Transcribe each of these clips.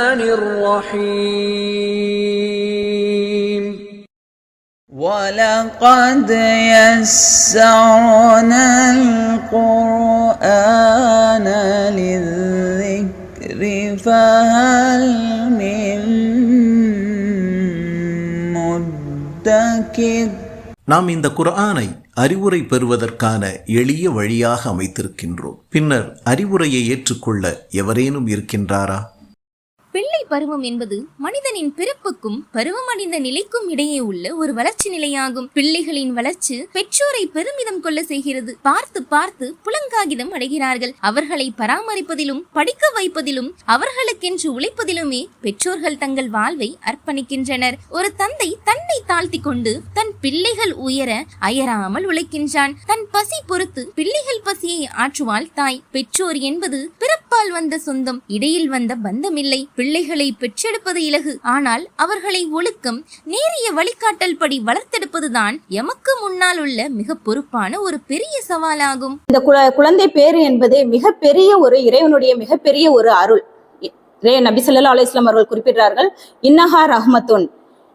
الرحمن الرحيم وَلَقَدْ يَسَّرْنَا الْقُرْآنَ لِلذِّكْرِ فَهَلْ مِن مُّدَّكِرٍ. நாம் இந்த குர்ஆனை அறிவுரை பெறுவதற்கான எளிய வழியாக அமைத்திருக்கின்றோம். பின்னர் அறிவுரையை ஏற்றுக்கொள்ள எவரேனும் இருக்கின்றாரா? பிள்ளை பருவம் என்பது மனிதனின் பிறப்புக்கும் பருவமடைந்த நிலைக்கும் இடையே உள்ள ஒரு வளர்ச்சி நிலையாகும். பிள்ளைகளின் வளர்ச்சி பெற்றோரை பெருமிதம் கொள்ள செய்கிறது. பார்த்து பார்த்து புலங்காகிதம் அடைகிறார்கள். அவர்களை பராமரிப்பதிலும் படிக்க வைப்பதிலும் அவர்களுக்கென்று உழைப்பதிலுமே பெற்றோர்கள் தங்கள் வாழ்வை அர்ப்பணிக்கின்றனர். ஒரு தந்தை தன்னை தாழ்த்தி கொண்டு தன் பிள்ளைகள் உயர அயராமல் உழைக்கின்றான். தன் பசி பொறுத்து பிள்ளைகள் பசியை ஆற்றுவாள் தாய். பெற்றோர் என்பது பிறப்பால் வந்த சொந்தம், இடையில் வந்த பந்தமில்லை. பிள்ளைகளை பெற்றெடுப்பது இலகு, ஆனால் அவர்களை ஒழுக்கம் நேரிய வழிகாட்டல் படி வளர்த்தெடுப்பதுதான் எமக்கு முன்னால் உள்ள மிக பொறுப்பான ஒரு பெரிய சவாலாகும். இந்த குழந்தை பேரு என்பது மிகப்பெரிய ஒரு இறைவனுடைய மிகப்பெரிய ஒரு அருள். நபி ஸல்லல்லாஹு அலைஹி வஸல்லம் அவர்கள் குறிப்பிட்டார்கள், இன்னஹா ரஹ்மத்துன்,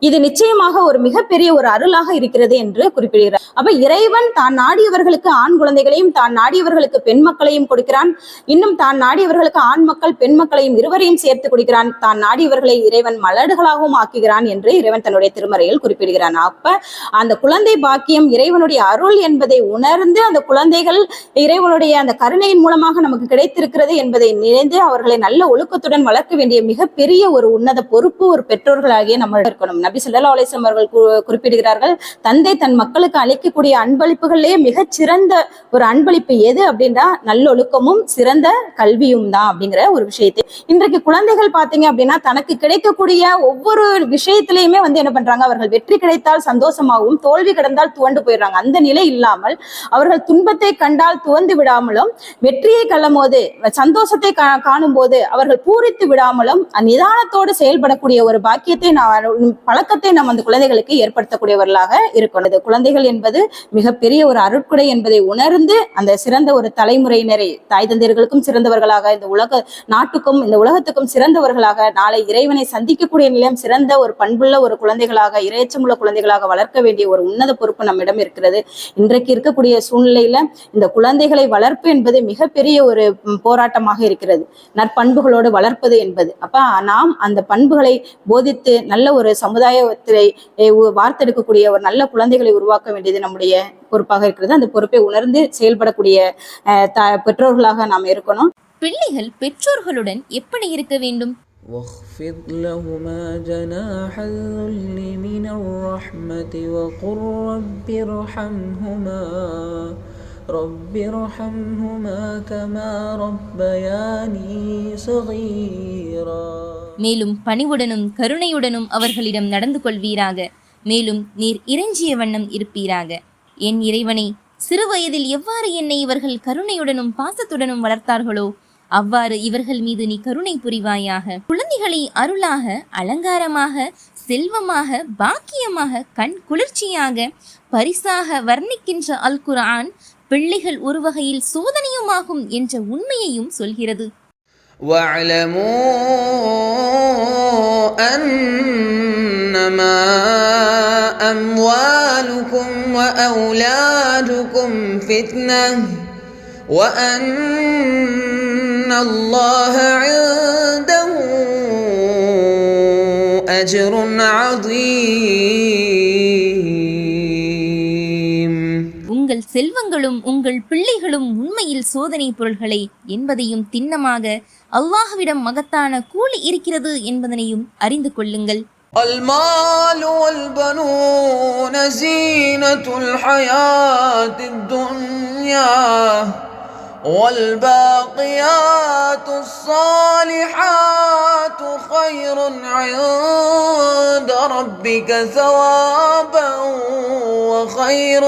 இது நிச்சயமாக ஒரு மிகப்பெரிய ஒரு அருளாக இருக்கிறது என்று குறிப்பிடுகிறார். அப்ப இறைவன் தான் நாடியவர்களுக்கு ஆண் குழந்தைகளையும் தான் நாடியவர்களுக்கு பெண் மக்களையும் கொடுக்கிறான். இன்னும் தான் நாடியவர்களுக்கு ஆண் மக்கள் பெண் மக்களையும் இருவரையும் சேர்த்து கொடுக்கிறான். தான் நாடியவர்களை இறைவன் மலடுகளாகவும் ஆக்குகிறான் என்று இறைவன் தன்னுடைய திருமறையில் குறிப்பிடுகிறான். அப்ப அந்த குழந்தை பாக்கியம் இறைவனுடைய அருள் என்பதை உணர்ந்து அந்த குழந்தைகள் இறைவனுடைய அந்த கருணையின் மூலமாக நமக்கு கிடைத்திருக்கிறது என்பதை நினைந்து அவர்களை நல்ல ஒழுக்கத்துடன் வளர்க்க வேண்டிய மிகப்பெரிய ஒரு உன்னத பொறுப்பு ஒரு பெற்றோர்களாகிய நம்ம இருக்கணும். நபி ஸல்லல்லாஹு அலைஹி வஸல்லம் அவர்கள் குறிப்பிடுகிறார்கள், தந்தை தன் மக்களுக்கு அளிக்கக்கூடிய அன்பளிப்புகளிலேயே மிகச் சிறந்த ஒரு அன்பளிப்பு எது அப்படின்னா நல்லொழுக்கமும் சிறந்த கல்வியும் தான் அப்படிங்கிற ஒரு விஷயத்தை இன்றைக்கு குழந்தைகள் பாத்தீங்க அப்படின்னா தனக்கு கிடைக்கக்கூடிய ஒவ்வொரு விஷயத்திலையுமே என்ன பண்றாங்க, அவர்கள் வெற்றி கிடைத்தால் சந்தோஷமாகவும் தோல்வி கிடந்தால் துவண்டு போயிடுறாங்க. அந்த நிலை இல்லாமல் அவர்கள் துன்பத்தை கண்டால் துவந்து விடாமலும் வெற்றியை கள்ளும் போது சந்தோஷத்தை காணும் போது அவர்கள் பூரித்து விடாமலும் நிதானத்தோடு செயல்படக்கூடிய ஒரு பாக்கியத்தை பழக்கத்தை நம்ம அந்த குழந்தைகளுக்கு ஏற்படுத்தக்கூடியவர்களாக இருக்கணும். குழந்தைகள் என்பது மிகப்பெரிய ஒரு அருட்கொடை என்பதை உணர்ந்து அந்த சிறந்த ஒரு தலைமுறையினரை தாய் தந்தையர்களுக்கும் சிறந்தவர்களாக இந்த உலக நாட்டுக்கும் இந்த உலகத்துக்கும் சிறந்தவர்களாக நாளை இறைவனை சந்திக்கக்கூடிய நிலையம் சிறந்த ஒரு பண்புள்ள ஒரு குழந்தைகளாக இறையச்சமுள்ள குழந்தைகளாக வளர்க்க வேண்டிய ஒரு உன்னத பொறுப்பு நம்மிடம் இருக்கிறது. இன்றைக்கு இருக்கக்கூடிய சூழ்நிலையில இந்த குழந்தைகளை வளர்ப்பு என்பது மிகப்பெரிய ஒரு போராட்டமாக இருக்கிறது. நற்பண்புகளோடு வளர்ப்பது என்பது அப்ப நாம் அந்த பண்புகளை போதித்து நல்ல ஒரு சமுதாயத்தை வார்த்தெடுக்கக்கூடிய ஒரு நல்ல குழந்தைகளை உருவாக்க வேண்டியது நம்முடைய பொறுப்பாக இருக்கிறது. அந்த பொறுப்பை உணர்ந்து செயல்படக்கூடிய பெற்றோர்களாக நாம் இருக்கணும். பிள்ளைகள் பெற்றோர்களுடன் எப்படி இருக்க வேண்டும்? واخفض لهما جناح الذل من الرحمة وقل رب ارحمهما كما ربياني صغيرا. மேலும் பணிவுடனும் கருணையுடனும் அவர்களிடம் நடந்து கொள்வீராக. மேலும் நீர் இறைஞ்சிய வண்ணம் இருப்பீராக. என் இறைவனை, சிறுவயதில் எவ்வாறு என்னை இவர்கள் கருணையுடனும் பாசத்துடனும் வளர்த்தார்களோ அவ்வாறு இவர்கள் மீது நீ கருணை புரிவாயாக. குழந்தைகளை அருளாக, அலங்காரமாக, செல்வமாக, பாக்கியமாக, கண் குளிர்ச்சியாக, பரிசாக வர்ணிக்கின்ற அல் குர்ஆன் பிள்ளைகள் ஒரு வகையில் சோதனையுமாகும் என்ற உண்மையையும் சொல்கிறது. وَاعْلَمُوا أَنَّمَا أَمْوَالُكُمْ وَأَوْلَادُكُمْ فِتْنَةٌ وَأَنَّ اللَّهَ عِندَهُ أَجْرٌ عَظِيمٌ. உங்கள் செல்வங்களும் உங்கள் பிள்ளைகளும் உண்மையில் சோதனை பொருள்களை என்பதையும் திண்ணமாக அல்லாஹ்விடம் மகத்தான கூலி இருக்கிறது என்பதனையும் அறிந்து கொள்ளுங்கள். المال والبنون زينة الحياة الدنيا والباقيات الصالحات خير عند ربك ثوابا وخير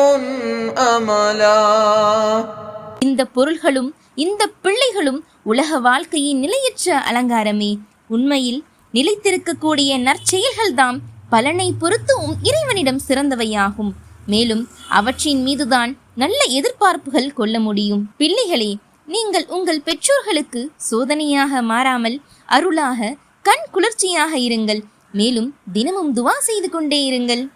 أملا. இந்த பொருள்களும் இந்த பிள்ளைகளும் உலக வாழ்க்கையின் நிலையற்ற அலங்காரமே. உண்மையில் நிலைத்திருக்கக்கூடிய நற்செயல்கள்தாம் பலனை பொறுத்தும் இறைவனிடம் சிறந்தவையாகும். மேலும் அவற்றின் மீதுதான் நல்ல எதிர்பார்ப்புகள் கொள்ள முடியும். பிள்ளைகளே, நீங்கள் உங்கள் பெற்றோர்களுக்கு சோதனையாக மாறாமல் அருளாக, கண் குளிர்ச்சியாக இருங்கள். மேலும் தினமும் துவா செய்து கொண்டே இருங்கள்.